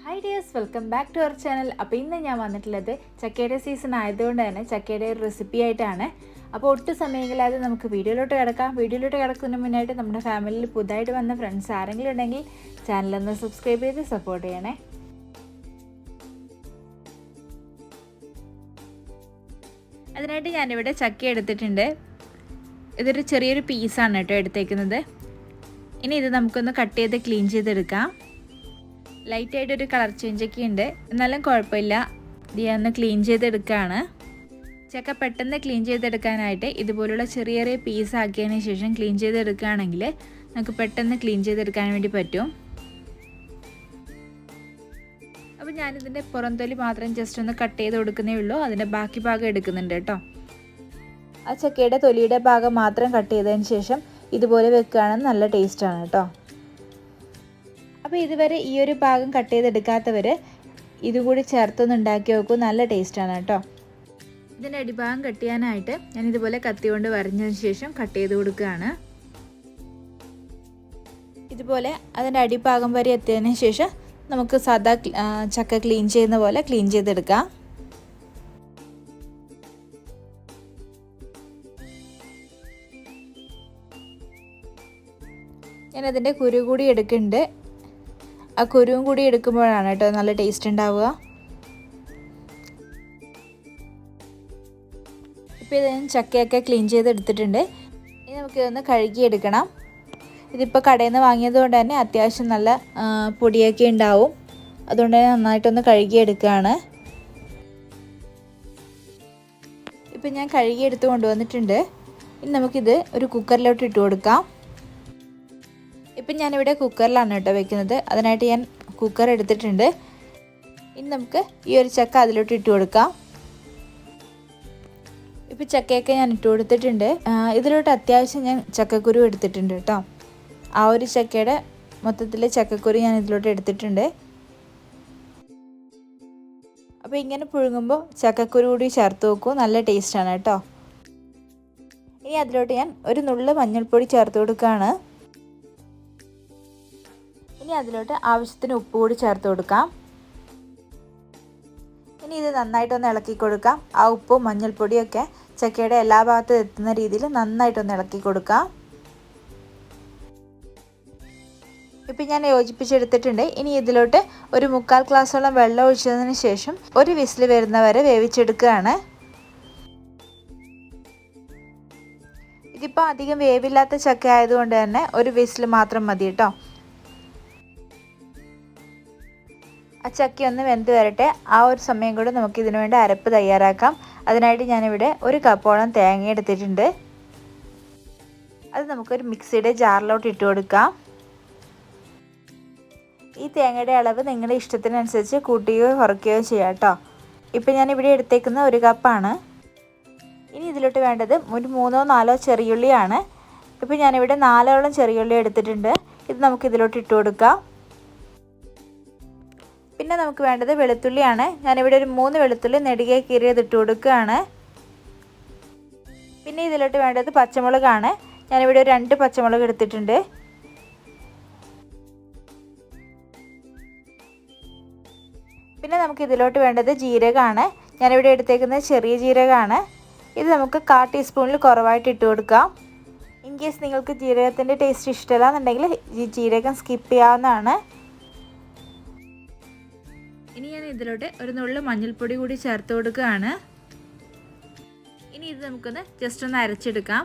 Hi dears, welcome back to our channel. അപ്പോൾ ഇന്ന് ഞാൻ വന്നിട്ടുള്ളത് ചക്കയുടെ സീസൺ ആയതുകൊണ്ട് തന്നെ ചക്കയുടെ ഒരു റെസിപ്പി ആയിട്ടാണ്. അപ്പോൾ ഒട്ടും സമയമില്ലാതെ നമുക്ക് വീഡിയോയിലോട്ട് കിടക്കാം. വീഡിയോയിലോട്ട് കിടക്കുന്നതിന് മുന്നായിട്ട് നമ്മുടെ ഫാമിലിയിൽ പുതുതായിട്ട് വന്ന ഫ്രണ്ട്സ് ആരെങ്കിലും ഉണ്ടെങ്കിൽ ചാനലൊന്ന് സബ്സ്ക്രൈബ് ചെയ്ത് സപ്പോർട്ട് ചെയ്യണേ. അതിനായിട്ട് ഞാനിവിടെ ചക്ക എടുത്തിട്ടുണ്ട്. ഇതൊരു ചെറിയൊരു പീസാണ് കേട്ടോ എടുത്തേക്കുന്നത്. ഇനി ഇത് നമുക്കൊന്ന് കട്ട് ചെയ്ത് ക്ലീൻ ചെയ്തെടുക്കാം. ലൈറ്റായിട്ടൊരു കളർ ചേഞ്ചൊക്കെ ഉണ്ട്, എന്നാലും കുഴപ്പമില്ല. ഇത് ഒന്ന് ക്ലീൻ ചെയ്തെടുക്കുകയാണ്. ചക്ക പെട്ടെന്ന് ക്ലീൻ ചെയ്തെടുക്കാനായിട്ട് ഇതുപോലുള്ള ചെറിയ ചെറിയ പീസാക്കിയതിന് ശേഷം ക്ലീൻ ചെയ്തെടുക്കുകയാണെങ്കിൽ നമുക്ക് പെട്ടെന്ന് ക്ലീൻ ചെയ്തെടുക്കാൻ വേണ്ടി പറ്റും. അപ്പോൾ ഞാനിതിൻ്റെ പുറംതൊലി മാത്രം ജസ്റ്റ് ഒന്ന് കട്ട് ചെയ്ത് കൊടുക്കുന്നേ ഉള്ളൂ. അതിൻ്റെ ബാക്കി ഭാഗം എടുക്കുന്നുണ്ട് കേട്ടോ. ആ ചക്കയുടെ തൊലിയുടെ ഭാഗം മാത്രം കട്ട് ചെയ്തതിന് ശേഷം ഇതുപോലെ വെക്കുകയാണെങ്കിൽ നല്ല ടേസ്റ്റാണ് കേട്ടോ. അപ്പോൾ ഇതുവരെ ഈ ഒരു ഭാഗം കട്ട് ചെയ്തെടുക്കാത്തവർ ഇതും കൂടി ചേർത്തൊന്ന് ഉണ്ടാക്കി നോക്കൂ, നല്ല ടേസ്റ്റാണ് കേട്ടോ. ഇതിൻ്റെ അടിഭാഗം കട്ട് ചെയ്യാനായിട്ട് ഞാൻ ഇതുപോലെ കത്തി കൊണ്ട് വരഞ്ഞതിന് ശേഷം കട്ട് ചെയ്ത് കൊടുക്കുകയാണ്. ഇതുപോലെ അതിൻ്റെ അടിഭാഗം വരെ എത്തിയതിന് ശേഷം നമുക്ക് സാധാ ചക്ക ക്ലീൻ ചെയ്യുന്ന പോലെ ക്ലീൻ ചെയ്തെടുക്കാം. ഞാനതിൻ്റെ കുരു കൂടി എടുക്കുന്നുണ്ട്. ആ കുരുവും കൂടി എടുക്കുമ്പോഴാണ് കേട്ടോ നല്ല ടേസ്റ്റ് ഉണ്ടാവുക. ഇപ്പോൾ ഇത് ചക്കയൊക്കെ ക്ലീൻ ചെയ്തെടുത്തിട്ടുണ്ട്. ഇനി നമുക്കിതൊന്ന് കഴുകിയെടുക്കണം. ഇതിപ്പോൾ കടയിൽ നിന്ന് വാങ്ങിയത് കൊണ്ട് തന്നെ അത്യാവശ്യം നല്ല പൊടിയൊക്കെ ഉണ്ടാവും. അതുകൊണ്ട് തന്നെ നന്നായിട്ടൊന്ന് കഴുകിയെടുക്കുകയാണ്. ഇപ്പം ഞാൻ കഴുകിയെടുത്ത് കൊണ്ടുവന്നിട്ടുണ്ട്. ഇനി നമുക്കിത് ഒരു കുക്കറിലോട്ട് ഇട്ട് കൊടുക്കാം. ഇപ്പം ഞാനിവിടെ കുക്കറിലാണ് കേട്ടോ വെക്കുന്നത്. അതിനായിട്ട് ഞാൻ കുക്കർ എടുത്തിട്ടുണ്ട്. ഇനി നമുക്ക് ഈ ഒരു ചക്ക അതിലോട്ട് ഇട്ട് കൊടുക്കാം. ഇപ്പം ചക്കയൊക്കെ ഞാൻ ഇട്ട് കൊടുത്തിട്ടുണ്ട്. ഇതിലോട്ട് അത്യാവശ്യം ഞാൻ ചക്കക്കുരു എടുത്തിട്ടുണ്ട് കേട്ടോ. ആ ഒരു ചക്കയുടെ മൊത്തത്തിൽ ചക്കക്കുരു ഞാൻ ഇതിലോട്ട് എടുത്തിട്ടുണ്ട്. അപ്പോൾ ഇങ്ങനെ പുഴുങ്ങുമ്പോൾ ചക്കക്കുരു കൂടി ചേർത്ത് നോക്കൂ, നല്ല ടേസ്റ്റാണ് കേട്ടോ. ഇനി അതിലോട്ട് ഞാൻ ഒരു നുള്ള് മഞ്ഞൾപ്പൊടി ചേർത്ത് കൊടുക്കുകയാണ്. ഇനി അതിലോട്ട് ആവശ്യത്തിന് ഉപ്പ് കൂടി ചേർത്ത് കൊടുക്കാം. ഇനി ഇത് നന്നായിട്ടൊന്ന് ഇളക്കി കൊടുക്കാം. ആ ഉപ്പും മഞ്ഞൾപ്പൊടിയൊക്കെ ചക്കയുടെ എല്ലാ ഭാഗത്തും എത്തുന്ന രീതിയിൽ നന്നായിട്ടൊന്ന് ഇളക്കി കൊടുക്കാം. ഇപ്പം ഞാൻ യോജിപ്പിച്ചെടുത്തിട്ടുണ്ട്. ഇനി ഇതിലോട്ട് ഒരു 3/4 ഗ്ലാസോളം വെള്ളം ഒഴിച്ചതിന് ശേഷം ഒരു വിസിൽ വരുന്നവരെ വേവിച്ചെടുക്കുകയാണ്. ഇതിപ്പോൾ അധികം വേവില്ലാത്ത ചക്ക ആയതുകൊണ്ട് തന്നെ ഒരു വിസിൽ മാത്രം മതി കേട്ടോ. ആ ചക്ക ഒന്ന് വെന്ത് വരട്ടെ. ആ ഒരു സമയം കൂടെ നമുക്ക് ഇതിനു വേണ്ടി അരപ്പ് തയ്യാറാക്കാം. അതിനായിട്ട് ഞാനിവിടെ 1 കപ്പോളം തേങ്ങ എടുത്തിട്ടുണ്ട്. അത് നമുക്കൊരു മിക്സിയുടെ ജാറിലോട്ട് ഇട്ട് കൊടുക്കാം. ഈ തേങ്ങയുടെ അളവ് നിങ്ങളുടെ ഇഷ്ടത്തിനനുസരിച്ച് കൂട്ടുകയോ കുറയ്ക്കുകയോ ചെയ്യാം കേട്ടോ. ഇപ്പം ഞാനിവിടെ എടുത്തേക്കുന്ന 1 കപ്പാണ്. ഇനി ഇതിലോട്ട് വേണ്ടത് ഒരു 3-4 ചെറിയുള്ളിയാണ്. ഇപ്പം ഞാനിവിടെ 4ഓളം ചെറിയുള്ളി എടുത്തിട്ടുണ്ട്. ഇത് നമുക്ക് ഇതിലോട്ട് ഇട്ട് കൊടുക്കാം. പിന്നെ നമുക്ക് വേണ്ടത് വെളുത്തുള്ളിയാണ്. ഞാനിവിടെ ഒരു 3 വെളുത്തുള്ളി നെടുകെ കീറിയത് ഇട്ട് കൊടുക്കുകയാണ്. പിന്നെ ഇതിലോട്ട് വേണ്ടത് പച്ചമുളകാണ്. ഞാനിവിടെ ഒരു 2 പച്ചമുളക് എടുത്തിട്ടുണ്ട്. പിന്നെ നമുക്ക് ഇതിലോട്ട് വേണ്ടത് ജീരകമാണ്. ഞാനിവിടെ എടുത്തേക്കുന്നത് ചെറിയ ജീരകമാണ്. ഇത് നമുക്ക് 1/4 ടീസ്പൂണിൽ കുറവായിട്ട് ഇട്ട് കൊടുക്കാം. ഇൻ കേസ് നിങ്ങൾക്ക് ജീരകത്തിൻ്റെ ടേസ്റ്റ് ഇഷ്ടമല്ല എന്നുണ്ടെങ്കിൽ ഈ ജീരകം സ്കിപ്പ് ചെയ്യാവുന്നതാണ്. ഇനി ഞാൻ ഇതിലോട്ട് ഒരു നുള്ളു മഞ്ഞൾപ്പൊടി കൂടി ചേർത്ത് കൊടുക്കുകയാണ്. ഇനി ഇത് നമുക്കൊന്ന് ജസ്റ്റ് ഒന്ന് അരച്ചെടുക്കാം.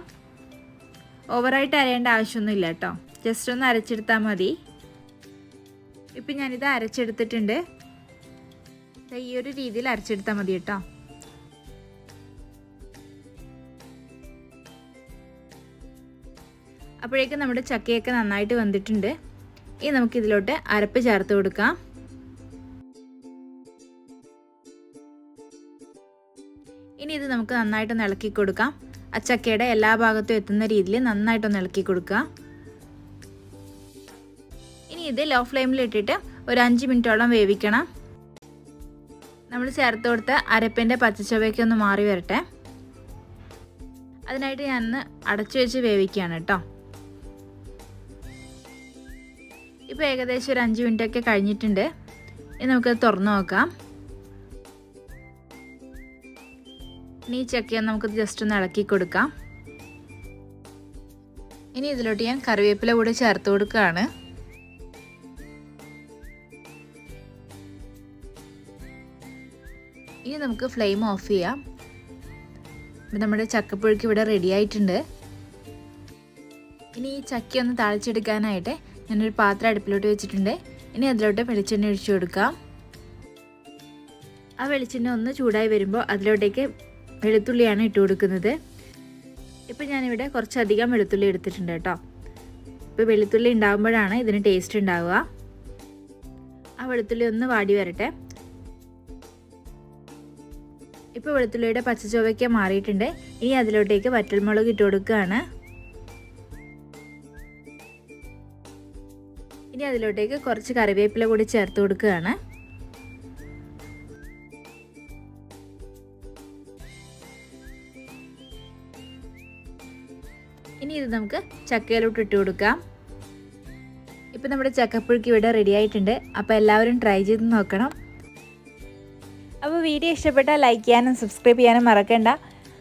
ഓവറായിട്ട് അരയേണ്ട ആവശ്യമൊന്നുമില്ല കേട്ടോ. ജസ്റ്റ് ഒന്ന് അരച്ചെടുത്താൽ മതി. ഇപ്പം ഞാനിത് അരച്ചെടുത്തിട്ടുണ്ട്. ഈ ഒരു രീതിയിൽ അരച്ചെടുത്താൽ മതി കേട്ടോ. അപ്പോഴേക്കും നമ്മുടെ ചക്കയൊക്കെ നന്നായിട്ട് വെന്തിട്ടുണ്ട്. ഇനി നമുക്കിതിലോട്ട് അരപ്പ് ചേർത്ത് കൊടുക്കാം. ഇനി ഇത് നമുക്ക് നന്നായിട്ടൊന്ന് ഇളക്കി കൊടുക്കാം. ആ ചക്കയുടെ എല്ലാ ഭാഗത്തും എത്തുന്ന രീതിയിൽ നന്നായിട്ടൊന്ന് ഇളക്കി കൊടുക്കുക. ഇനി ഇത് ലോ ഫ്ലെയിമിൽ ഇട്ടിട്ട് ഒരു 5 മിനിറ്റോളം വേവിക്കണം. നമ്മൾ ചേർത്ത് കൊടുത്ത അരപ്പിൻ്റെ പച്ചച്ചവയൊക്കെ ഒന്ന് മാറി വരട്ടെ. അതിനായിട്ട് ഞാനൊന്ന് അടച്ചു വെച്ച് വേവിക്കുകയാണ് കേട്ടോ. ഇപ്പോൾ ഏകദേശം ഒരു 5 മിനിറ്റൊക്കെ കഴിഞ്ഞിട്ടുണ്ട്. ഇനി നമുക്കത് തുറന്ന് നോക്കാം. ഇനി ഈ ചക്കയൊന്ന് നമുക്ക് ജസ്റ്റ് ഒന്ന് ഇളക്കി കൊടുക്കാം. ഇനി ഇതിലോട്ട് ഞാൻ കറിവേപ്പില കൂടി ചേർത്ത് കൊടുക്കുകയാണ്. ഇനി നമുക്ക് ഫ്ലെയിം ഓഫ് ചെയ്യാം. ഇപ്പം നമ്മുടെ ചക്കപ്പുഴുക്ക് ഇവിടെ റെഡി ആയിട്ടുണ്ട്. ഇനി ഈ ചക്ക ഒന്ന് താളിച്ചെടുക്കാനായിട്ട് ഞാനൊരു പാത്രം അടുപ്പിലോട്ട് വെച്ചിട്ടുണ്ട്. ഇനി അതിലോട്ട് വെളിച്ചെണ്ണ ഒഴിച്ചു കൊടുക്കാം. ആ വെളിച്ചെണ്ണ ഒന്ന് ചൂടായി വരുമ്പോൾ അതിലോട്ടേക്ക് വെളുത്തുള്ളിയാണ് ഇട്ട് കൊടുക്കുന്നത്. ഇപ്പോൾ ഞാനിവിടെ കുറച്ചധികം വെളുത്തുള്ളി എടുത്തിട്ടുണ്ട് കേട്ടോ. ഇപ്പോൾ വെളുത്തുള്ളി ഉണ്ടാകുമ്പോഴാണ് ഇതിന് ടേസ്റ്റ് ഉണ്ടാവുക. ആ വെളുത്തുള്ളി ഒന്ന് വാടി വരട്ടെ. ഇപ്പോൾ വെളുത്തുള്ളിയുടെ പച്ചച്ചുവയ്ക്ക് മാറിയിട്ടുണ്ട്. ഇനി അതിലോട്ടേക്ക് വറ്റൽമുളക് ഇട്ട് കൊടുക്കുകയാണ്. ഇനി അതിലോട്ടേക്ക് കുറച്ച് കറിവേപ്പില കൂടി ചേർത്ത് കൊടുക്കുകയാണ്. ഇനി ഇത് നമുക്ക് ചക്കയിലോട്ട് ഇട്ട് കൊടുക്കാം. ഇപ്പം നമ്മുടെ ചക്കപ്പുഴുക്ക് ഇവിടെ റെഡി ആയിട്ടുണ്ട്. അപ്പോൾ എല്ലാവരും ട്രൈ ചെയ്ത് നോക്കണം. അപ്പോൾ വീഡിയോ ഇഷ്ടപ്പെട്ടാൽ ലൈക്ക് ചെയ്യാനും സബ്സ്ക്രൈബ് ചെയ്യാനും മറക്കണ്ട.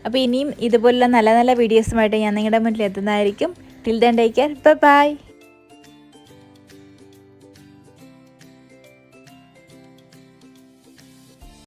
അപ്പോൾ ഇനിയും ഇതുപോലുള്ള നല്ല നല്ല വീഡിയോസുമായിട്ട് ഞാൻ നിങ്ങളുടെ മുന്നിൽ എത്തുന്നതായിരിക്കും. Till then take care. By.